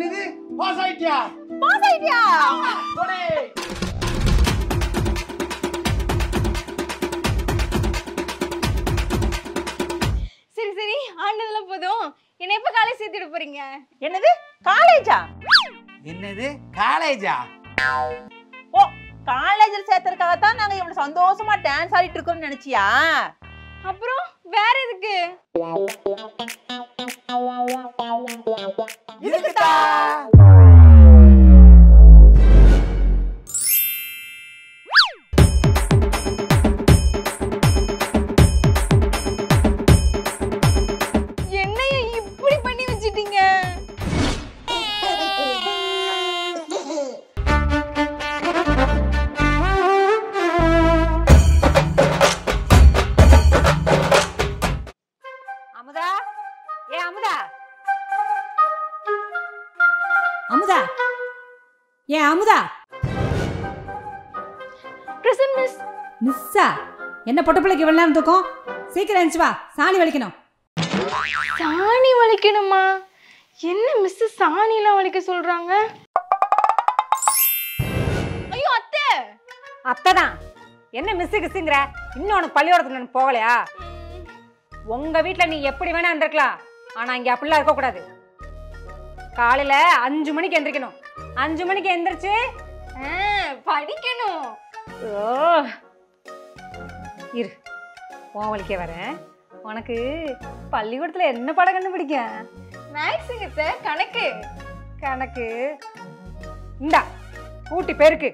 என்னது pass ஆயிட்டியா? Pass ஆயிட்டியா? போடே. சரி சரி ஆனதெல்லாம் போதும். என்ன எப்ப காலேஜ் சேர்த்துட்டு போறீங்க? என்னது காலேஜா? என்னது காலேஜா? ஓ காலேஜ்ல சேர்த்தறதுக்காக தான் நாங்க இவ்வளவு சந்தோஷமா டான்ஸ் ஆடிட்டு இருக்கோம்னு நினைச்சியா? அப்புறம் வேற எதுக்கு? இதுக்குதா. என்னைய இப்படி பண்ணி வச்சிட்டீங்க? அமுதா ஏ அமுதா அமுதா ஏ அமுதா பிரசன் மிஸ். மிஸ்ஸா என்ன பொட்ட பிள்ளைக்கு இவ்வளவு நேரம் தூக்கம்? சீக்கிரம் எழுந்துச்சு வா, சாணி வலிக்கணும். சாணி வலிக்கணுமா? என்ன மிஸ் சாணிலாம் வலிக்க சொல்றாங்க? ஐயோ அத்தை. அத்தைதான் என்ன மிஸ்ஸு கிஸ்ஸுங்கிற? இன்னும் உனக்கு பள்ளியோடத்துல நான் போகலையா? உங்க வீட்டுல நீ எப்படி வேணா இருந்திருக்கலாம், ஆனா இங்க அப்படிலாம் இருக்கக்கூடாது. காலையில 5 மணிக்கு எந்திரிக்கணும். 5 மணிக்கு எந்திரிச்சு படிக்கணும். இரு உன் வலிக்க வரேன். உனக்கு பள்ளிக்கூடத்துல என்ன பாடம் கண்டுபிடிக்க? மேக்ஸுங்க கணக்கு. கணக்கு இந்தா கூட்டி பெருக்கு.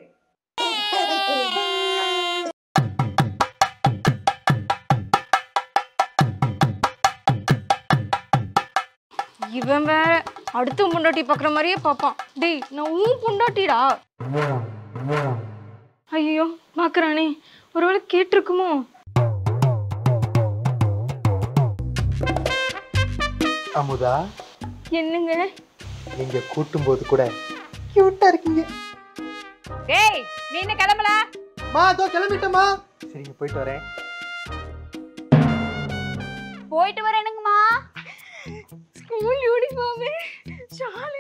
இவன் வேற அடுத்த பொண்டாட்டி பாக்குற மாதிரியே பாப்பான். டேய் நான் உன் பொண்டாட்டிடா. ஐயோ பாக்குறானே, ஒருவேளை கேட்டிருக்குமோ? அமுதா என்னங்க நீங்க கூட்டும் போது கூட கியூட்டா இருக்கீங்க. டேய் நீ என்ன கிளம்பல? மா தோ கிளம்பிட்டமா. சரிங்க போயிட்டு வரேன். போயிட்டு வரேனுங்கம்மா. School uniform, shawl,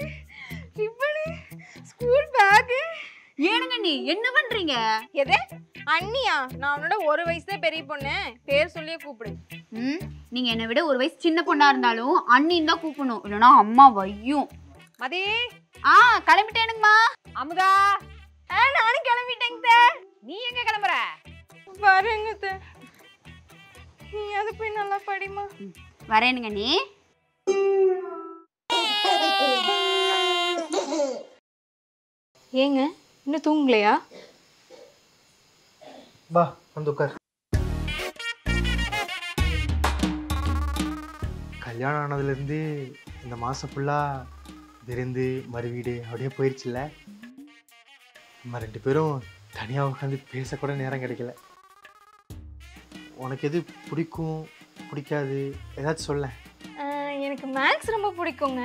ribbon, school bag. ஏனுங்க நீ என்ன பண்றீங்க? எது அண்ணியா? நான் அவனோட 1 வயசு பெரிய பொண்ணு, பேர் சொல்லியே கூப்பிடு. நீங்க என்னை விட 1 வயசு சின்ன பொண்ணா இருந்தாலும் அண்ணின்னு தான் கூப்பிடணும், இல்லைன்னா அம்மா வையும். மதி கிளம்பிட்டேனுங்கம்மா. அமுதா நானும் கிளம்பிட்டேங்க. நீ எங்க கிளம்புற? வரேங்க. நீ அது போய் நல்லா படிமா. வரேனுங்க நீ. ஏங்க இன்னும் தூங்கலையா? வா வந்து உட்கார். கல்யாணம் ஆனதுலேருந்து இந்த மாதம் ஃபுல்லாக விருந்து மறுவீடு அப்படியே போயிடுச்சுல்ல. நம்ம 2 பேரும் தனியாக உட்காந்து பேசக்கூட நேரம் கிடைக்கல. உனக்கு எது பிடிக்கும் பிடிக்காது ஏதாச்சும் சொல்ல. எனக்கு மேக்ஸ் ரொம்ப பிடிக்குங்க.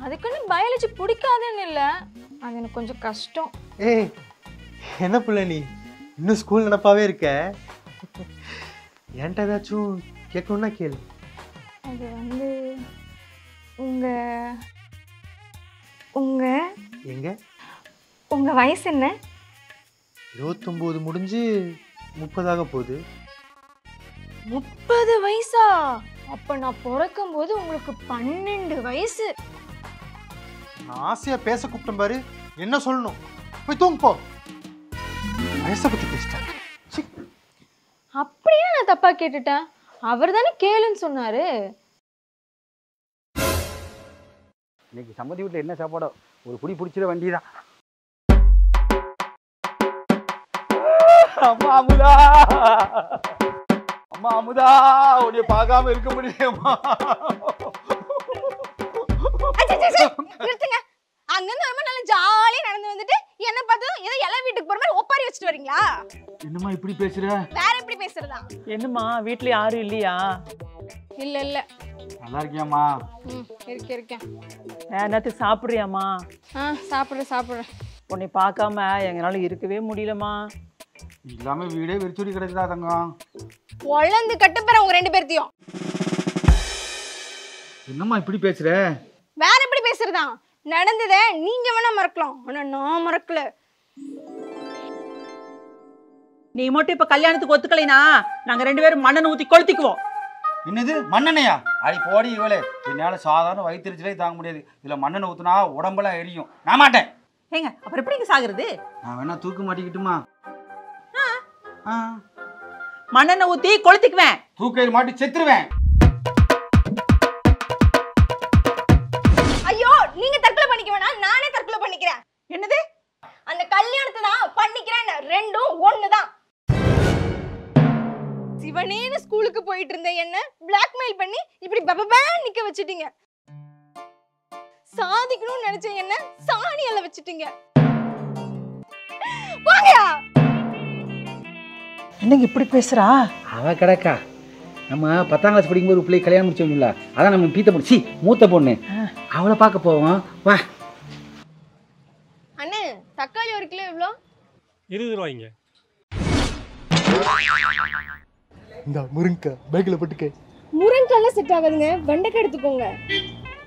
அதுக்குன்னு பயாலஜி பிடிக்காதுன்னு இல்லை, அது எனக்கு கொஞ்சம் கஷ்டம். ஏய் என்ன பிள்ளை நீ இன்னும் ஸ்கூல் நினப்பாவே இருக்க? என்கிட்ட ஏதாச்சும் கேட்கணுன்னா கேளு. அது வந்து உங்க உங்க எங்க உங்க வயசு என்ன? 29 முடிஞ்சு 30 போகுது. 30 வயசா? அப்ப நான் பிறக்கும் போது உங்களுக்கு 12 வயசு. நான் ஆசையா பேச கூப்பிட்டேன் பாரு, என்ன சொல்லணும்? போய் தூங்க போ. வயசை பத்தி பேசிட்டேன். அப்படியே நான் தப்பா கேட்டுட்டேன். அவர் தானே கேளுன்னு சொன்னாரு. இன்னைக்கு சம்மதி வீட்டில் என்ன சாப்பாடோ ஒரு புடி பிடிச்சிட வண்டிதான். அம்மா அமுதா, அம்மா அமுதா, உன்னை பார்க்காம இருக்க முடியுமா? நிறுத்துங்க. அங்கிருந்து ரொம்ப நல்லா ஜாலியா நடந்து வந்துட்டு என்ன பார்த்து ஏதோ எல்லா வீட்டுக்கு போற மாதிரி ஒப்பாரி வச்சுட்டு வரீங்களா? என்னம்மா இப்படி பேசுற? வேற எப்படி பேசுறதா? என்னம்மா வீட்ல யாரும் இல்லையா? இல்ல இல்ல. நல்லா இருக்கியாம்மா? இருக்கேன். நேரத்துக்கு சாப்பிட்றியாம்மா? சாப்பிடுறேன். உன்னை பார்க்காம எங்களால இருக்கவே முடியலம்மா. இல்லாம வீடே வெறிச்சூடி கிடைச்சதா தங்கம்? பொழந்து கட்டுப்பற உங்க 2 பேர்த்தையும். என்னம்மா இப்படி பேசுற? வேற எப்படி பேசுறதா? நடந்ததை நீங்க வேணா மறக்கலாம், ஆனா நான் மறக்கல. நீ மட்டும் இப்ப கல்யாணத்துக்கு ஒத்துக்கலைனா நாங்க 2 பேரும் மண்ணெண்ணெய் ஊத்தி கொளுத்திக்குவோம். என்னது மண்ணெண்ணையா? அடி போடி இவளே, என்னால சாதாரண வயிற்றுச்சலே தாங்க முடியாது. இதுல மண்ணெண்ணெய் ஊத்துனா உடம்பெல்லாம் எரியும். நான் மாட்டேன். ஏங்க அப்புறம் எப்படிங்க சாகுறது? நான் வேணா தூக்கு மாட்டிக்கிட்டுமா? மண்ணெண்ணெய் ஊத்தி கொளுத்திக்குவேன். தூக்கையில் மாட்டி செத்துருவேன். ஐயோ, நீங்க தற்கொலை பண்ணிக்க வேணாம், நானே தற்கொலை பண்ணிக்கிறேன். என்னது? அந்த கல்யாணத்தை தான் பண்ணிக்கிறேன், ரெண்டும் ஒண்ணுதான். சிவனேன்னு ஸ்கூலுக்கு போயிட்டு இருந்த என்ன பிளாக்மெயில் பண்ணி இப்படி பபபேன்னு நிக்க வச்சிட்டீங்க. சாதிக்கணும்னு நினைச்ச என்ன சாணியல வச்சிட்டீங்க. வாங்கயா. என்னங்க இப்படி பேசுறா? அவ கிடக்கா. நம்ம 10ஆம் கிளாஸ் படிக்கும்போது பிள்ளை கல்யாணம் முடிச்சோம்ல, அதான் நம்ம பீத்த பொண்ணு, மூத்த பொண்ணு, அவளை பார்க்க போவோம். வா அண்ணே, தக்காளி 1 கிலோ எவ்வளோ? 20 ரூபாய்ங்க. இந்த முருங்கை பேக்கில் போட்டுக்க. முருங்கைக்காய் செட் ஆகாதுங்க, வெண்டைக்காய் எடுத்துக்கோங்க.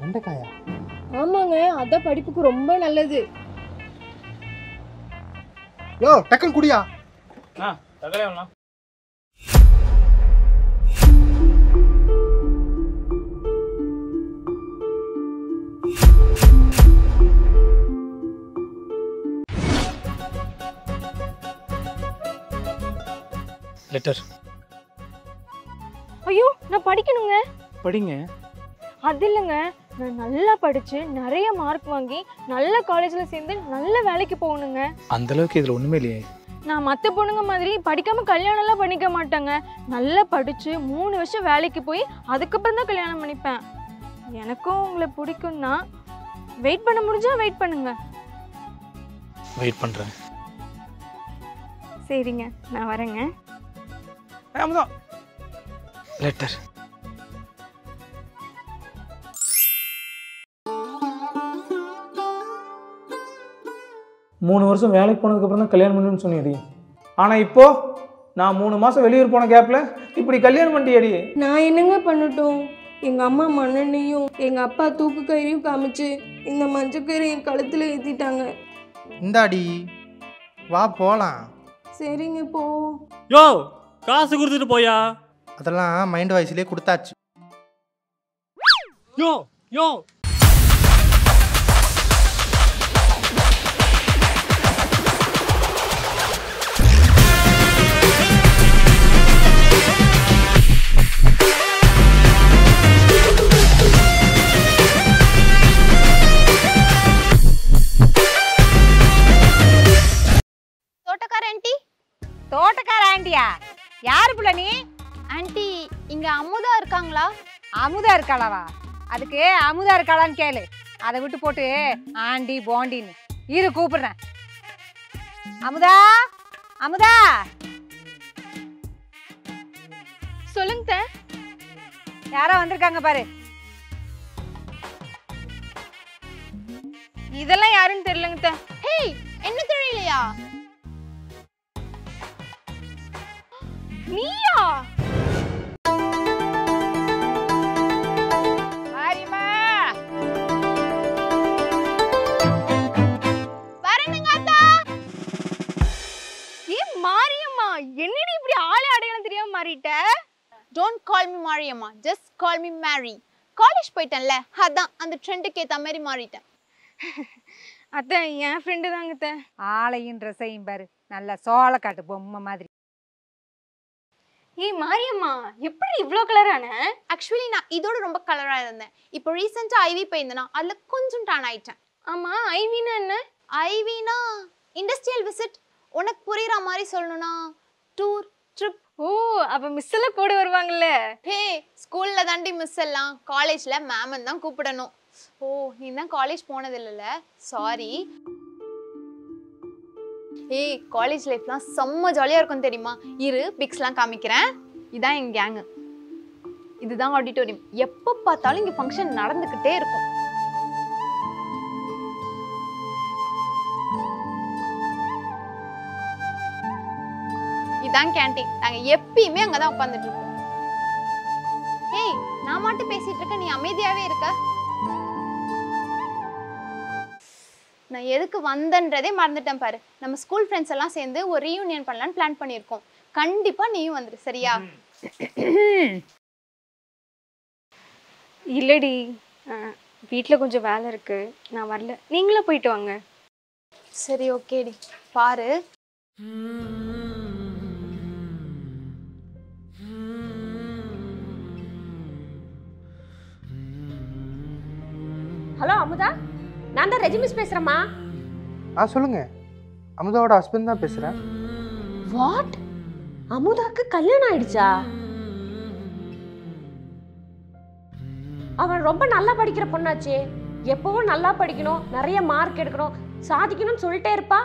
வெண்டைக்காயா? ஆமாங்க, அதான் படிப்புக்கு ரொம்ப நல்லது. யோ டக்குன்னு குடியா. தக்காளி வேணாம். லெட்டர். ஐயோ, நான் படிக்கணுங்க. படிங்க. அது இல்லைங்க, நான் நல்லா படிச்சு நிறைய மார்க் வாங்கி நல்ல காலேஜ்ல சேர்ந்து நல்ல வேலைக்கு போகணுங்க. அந்த அளவுக்கு இதுல ஒண்ணுமே இல்லையே. நான் மற்ற பொண்ணுங்க மாதிரி படிக்காம கல்யாணம்லாம் பண்ணிக்க மாட்டேங்க. நல்லா படிச்சு 3 வருஷம் வேலைக்கு போய் அதுக்கப்புறம் தான் கல்யாணம் பண்ணிப்பேன். எனக்கும் உங்களை பிடிக்கும்னா வெயிட் பண்ண முடிஞ்சா வெயிட் பண்ணுங்க. வெயிட் பண்றேன். சரிங்க, நான் வரேங்க. லெட்டர். மூணு வருஷம் வேலைக்கு போனதுக்கப்புறம் தான் கல்யாணம் பண்ணுன்னு சொன்னியடி. ஆனால் இப்போ நான் 3 மாதம் வெளியூர் போன கேப்பில் இப்படி கல்யாணம் பண்ணிட்டியடி. நான் என்னங்க பண்ணட்டும்? எங்கள் அம்மா மண்ணெண்ணையும் எங்கள் அப்பா தூக்கு கயிறையும் காமிச்சு இந்த மஞ்சக்கயிறை என் கழுத்தில் ஏற்றிட்டாங்க. இந்தாடி வா போகலாம். சரிங்க போ. யோ, காசு கொடுத்துட்டு போயா. அதெல்லாம் மைண்ட் வாய்ஸ்லேயே கொடுத்தாச்சு. யோ யோ. தோட்டக்கார ஆண்டி. தோட்டக்கார ஆண்டியா? யாரு புள்ள நீ? ஆண்டி, இங்க அமுதா இருக்காங்களா? அமுதா இருக்காளாவா? அதுக்கு அமுதா இருக்காளான்னு கேளு. அதை விட்டு போட்டு ஆண்டி போண்டின்னு இரு, கூப்பிடுறேன். அமுதா, அமுதா. சொல்லுங்க. யாரோ வந்திருக்காங்க பாரு. இதெல்லாம் யாருன்னு தெரியலங்க. ஹேய், என்ன தெரியலையா? நீயா? மாரியம்மா. வரணுங்க அத்தா. ஏ மாரியம்மா, என்னடி இப்படி ஆளே அடையாளம் தெரியாம மாறிட்ட? Don't call me Mariyamma, just call me Mary. College போயிட்டேன்ல, அதான் அந்த ட்ரெண்டுக்கு ஏத்த மாதிரி மாறிட்டேன். அத்தை, என் ஃப்ரெண்டு தாங்க அத்தை. ஆளையும் ட்ரெஸ்ஸையும் பாரு, நல்ல சோளக்காட்டு பொம்மை மாதிரி. ஏய் மாரியம்மா, எப்படி இவ்ளோ கலரான? ஆக்சுவலி நான் இதோட ரொம்ப கலரா இருந்தேன். இப்போ ரீசெண்டா ஐவி போயிருந்தேனா, அதுல கொஞ்சம் டான் ஆயிட்டேன். ஆமா, ஐவினா என்ன? ஐவினா இண்டஸ்ட்ரியல் விசிட். உனக்கு புரியுற மாதிரி சொல்லணும்னா டூர், ட்ரிப். ஓ, அப்ப மிஸ் எல்லாம் கூட வருவாங்கல்ல? ஹே, ஸ்கூல்ல தாண்டி மிஸ் எல்லாம், காலேஜ்ல மேமன் தான் கூப்பிடணும். ஓ, நீ தான் காலேஜ் போனது இல்லைல்ல, சாரி. ஏய், காலேஜ் லைஃப்லாம் செம்ம ஜாலியாக இருக்கும் தெரியுமா? இரு, பிக்ஸ்லாம் காமிக்கிறேன். இதான் எங்கள் கேங்கு. இதுதான் ஆடிட்டோரியம். எப்போ பார்த்தாலும் இங்கே ஃபங்க்ஷன் நடந்துக்கிட்டே இருக்கும். இதான் கேண்டீன். நாங்கள் எப்பயுமே அங்கே தான் உட்காந்துட்டு இருக்கோம். ஏய், நான் மட்டும் பேசிட்டு இருக்க, நீ அமைதியாவே இருக்க. நான் எதுக்கு வந்தேன்றதே மறந்துட்டேன் பாரு. நம்ம ஸ்கூல் ஃப்ரெண்ட்ஸ் எல்லாம் சேர்ந்து ஒரு ரீயூனியன் பண்ணலான்னு பிளான் பண்ணியிருக்கோம். கண்டிப்பா நீயும் வந்துரு, சரியா? இல்லடி, வீட்டில் கொஞ்சம் வேலை இருக்கு, நான் வரல. நீங்களே போயிட்டு வாங்க. சரி, ஓகேடி. பாரு. ஹலோ அமுதா, நான் தான் ரெஜிமிஸ் பேசுறேம்மா. சொல்லுங்க. அமுதாவோட ஹஸ்பண்ட் தான் பேசுறேன். வாட்? அமுதாக்கு கல்யாணம் ஆயிடுச்சா? அவன் ரொம்ப நல்லா படிக்கிற பொண்ணாச்சே. எப்பவும் நல்லா படிக்கணும், நிறைய மார்க் எடுக்கணும், சாதிக்கணும்னு சொல்லிட்டே இருப்பா.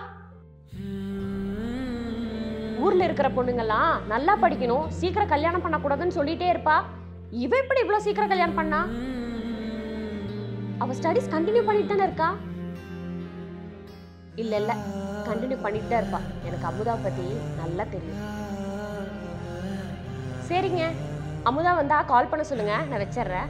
ஊர்ல இருக்கிற பொண்ணுங்கெல்லாம் நல்லா படிக்கணும், சீக்கிரம் கல்யாணம் பண்ணக்கூடாதுன்னு சொல்லிட்டே இருப்பா. இவ எப்படி இவ்வளவு சீக்கிரம் கல்யாணம் பண்ணா? அவ ஸ்டடீஸ் கண்டினியூ பண்ணிட்டு தானே இருக்கா? இல்ல கண்டினியூ பண்ணிட்டு தான் இருப்பா. எனக்கு அமுதா பத்தி நல்லா தெரியும். சரிங்க, அமுதா வந்தா கால் பண்ண சொல்லுங்க, நான் வச்சிடுறேன்.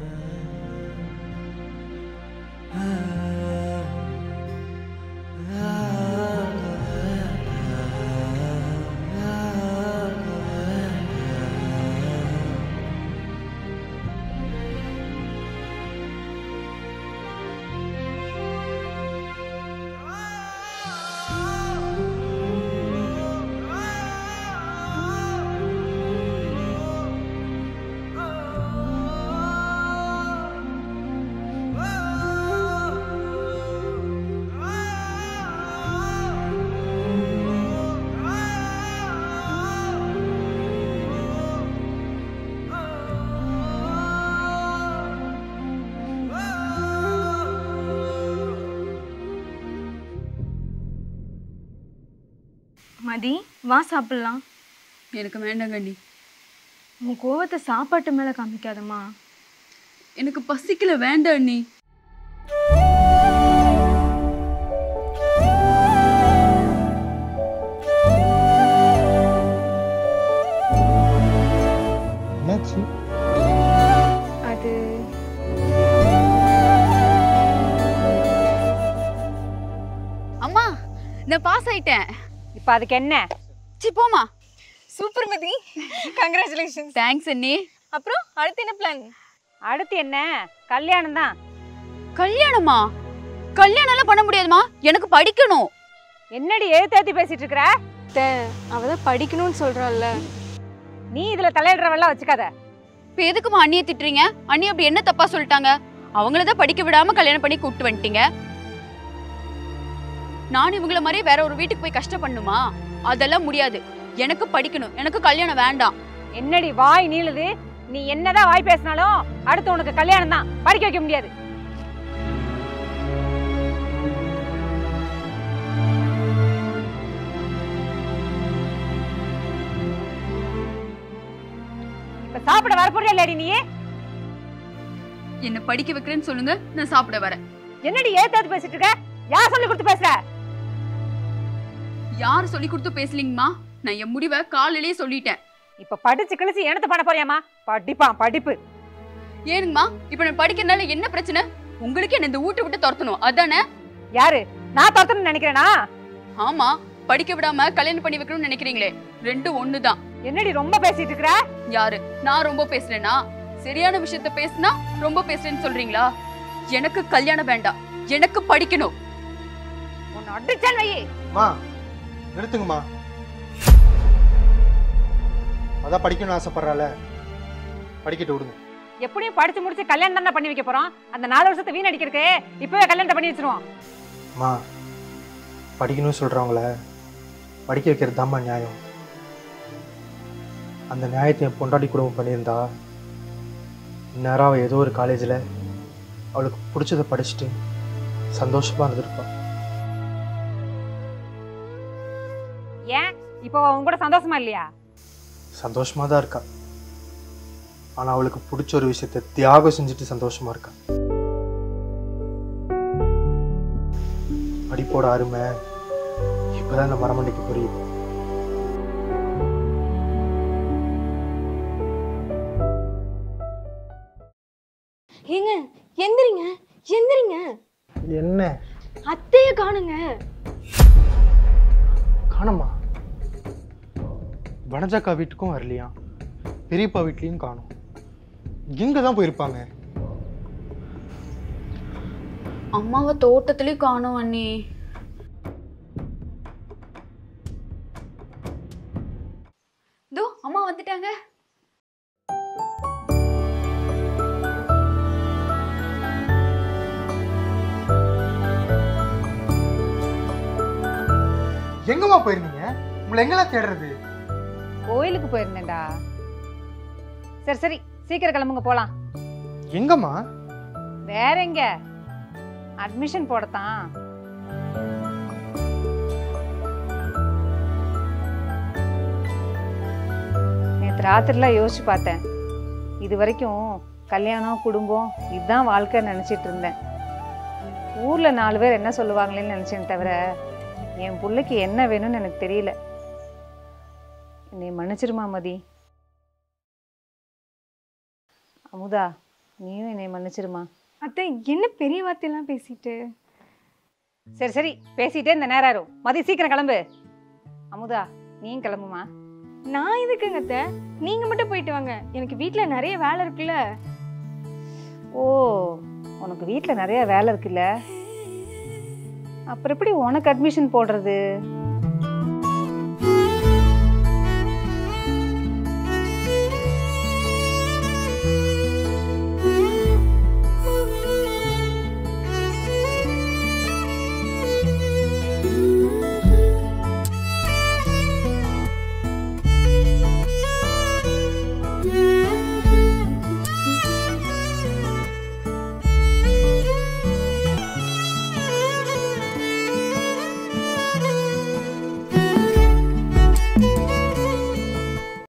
மதி, வா சாப்பிடலாம். எனக்கு வேண்டாங்க அண்ணி. உன் கோவத்தை சாப்பாட்டு மேலே காமிக்காதம்மா. எனக்கு பசிக்கல, வேண்டாம் அண்ணி. என்னாச்சு? அது அம்மா, நான் பாஸ் ஆயிட்டேன். இப்போ அதுக்கு என்ன? சி போமா. சூப்பர் மதி, கங்க்ராச்சுலேஷன். தேங்க்ஸ் அண்ணி. அப்புறம் அடுத்து என்ன பிளான்? அடுத்து என்ன? கல்யாணம் தான். கல்யாணமா? கல்யாணம் எல்லாம் பண்ண முடியாதுமா, எனக்கு படிக்கணும். என்னடி எழுத்தேத்தி பேசிட்டு இருக்கிற? அவதான் படிக்கணும்னு சொல்றாள்ல. நீ இதுல தலையிடுறவெல்லாம் வச்சுக்காத. இப்போ எதுக்குமா அண்ணியை திட்டுறீங்க? அண்ணி அப்படி என்ன தப்பா சொல்லிட்டாங்க? அவங்களதான் படிக்க விடாம கல்யாணம் பண்ணி கூப்பிட்டு வந்துட்டீங்க. நான் இவங்கள மாதிரி வேற ஒரு வீட்டுக்கு போய் கஷ்டப்படணுமா? அதெல்லாம் முடியாது. எனக்கு படிக்கணும், எனக்கு கல்யாணம் வேண்டாம். என்னடி வாய் நீளுது? நீ என்னதான் வாய் பேசினாலும் அடுத்து உனக்கு கல்யாணம் தான், படிக்க வைக்க முடியாது. இப்ப சாப்பிட வரப்போறியா இல்லடி நீ? என்ன படிக்க வைக்கிறேன்னு சொல்லுங்க, நான் சாப்பிட வரேன். என்னடி ஏத்தாது பேசிட்டு இருக்க? யார் சொல்லி கொடுத்து பேசுற? யார் சொல்லி கொடுத்து பேசலீங்கம்மா, நான் என் முடிவை காலையிலேயே சொல்லிட்டேன். இப்ப படிச்சு கிழிச்சு என்னத்த பண்ண போறியாமா? படிப்பான் படிப்பு. ஏனுங்கம்மா, இப்ப நான் படிக்கிறதுனால என்ன பிரச்சனை? உங்களுக்கு என்ன இந்த வீட்டை விட்டு துரத்தணும் அதானே? யாரு? நான் துரத்தணும்னு நினைக்கிறேனா? ஆமா, படிக்க விடாம கல்யாணம் பண்ணி வைக்கணும்னு நினைக்கிறீங்களே, ரெண்டும் ஒண்ணுதான். என்னடி ரொம்ப பேசிட்டு இருக்கிற? யாரு? நான் ரொம்ப பேசுறேனா? சரியான விஷயத்த பேசினா ரொம்ப பேசுறேன்னு சொல்றீங்களா? எனக்கு கல்யாணம் வேண்டாம், எனக்கு படிக்கணும். உன்னை அடிச்சேன் வையே. மா நிறுத்துங்கம்மா. அதான் படிக்கணும்னு ஆசைப்படுறால, படிக்கிட்டு விடுங்க. எப்படியும் படிச்சு முடிச்சு கல்யாணம் தானே பண்ணி வைக்க போறோம். அந்த 4 வருஷத்தை வீணடிக்கிறதுக்கு இப்பவே கல்யாணத்தை பண்ணி வச்சிருவோம். மா படிக்கணும்னு சொல்றவங்கள படிக்க வைக்கிறது தான்மா நியாயம். அந்த நியாயத்தை என் பொண்டாட்டி குடும்பம் பண்ணியிருந்தா இந்நேரம் அவள் ஏதோ ஒரு காலேஜில் அவளுக்கு பிடிச்சதை படிச்சுட்டு சந்தோஷமா இருந்திருப்பாள். ஏன் இப்போ உன் கூட சந்தோஷமா இல்லையா? சந்தோஷமாக தான் இருக்கா. ஆனால் அவளுக்கு பிடிச்ச ஒரு விஷயத்தை தியாகம் செஞ்சுட்டு சந்தோஷமா இருக்கா. படிப்போட அருமை இப்போதான் இந்த மரமண்டைக்கு புரியுது. ஏங்க எந்திரிங்க எந்திரிங்க. என்ன? அத்தைய காணுங்க. வனஜாக்கா வீட்டுக்கும் வரலையா, பெரியப்பா வீட்லேயும் காணும். எங்கே தான் போயிருப்பாங்க? அம்மாவை தோட்டத்துலயும் காணோம் அண்ணி. தோ அம்மா வந்துட்டாங்க. எங்கம்மா போயிருந்தீங்க? உங்களை எங்கெல்லாம் தேடுறது? கோயிலுக்கு போயிருந்தேன்டா. சரி சரி சீக்கிரம் கிளம்புங்க போலாம். எங்கம்மா? வேற எங்க, அட்மிஷன் போடத்தான். நேற்று ராத்திரிலாம் யோசிச்சு பார்த்தேன். இது வரைக்கும் கல்யாணம் குடும்பம் இதுதான் வாழ்க்கைன்னு நினச்சிட்டு இருந்தேன். ஊரில் 4 பேர் என்ன சொல்லுவாங்களேன்னு நினச்சேன் தவிர என் பிள்ளைக்கு என்ன வேணும்னு எனக்கு தெரியல. என்னை மன்னிச்சிருமா மதி. அமுதா நீயும் என்னை மன்னிச்சிருமா. அத்தை என்ன பெரிய வார்த்தையெல்லாம் பேசிட்டு. சரி சரி பேசிட்டே இந்த நேரம் ஆயிரும். மதி சீக்கிரம் கிளம்பு. அமுதா நீயும் கிளம்புமா. நான் எதுக்குங்க அத்தை, நீங்க மட்டும் போயிட்டு வாங்க. எனக்கு வீட்ல நிறைய வேலை இருக்குல்ல. ஓ உனக்கு வீட்டில் நிறைய வேலை இருக்குல்ல, அப்புறம் எப்படி உனக்கு அட்மிஷன் போடுறது?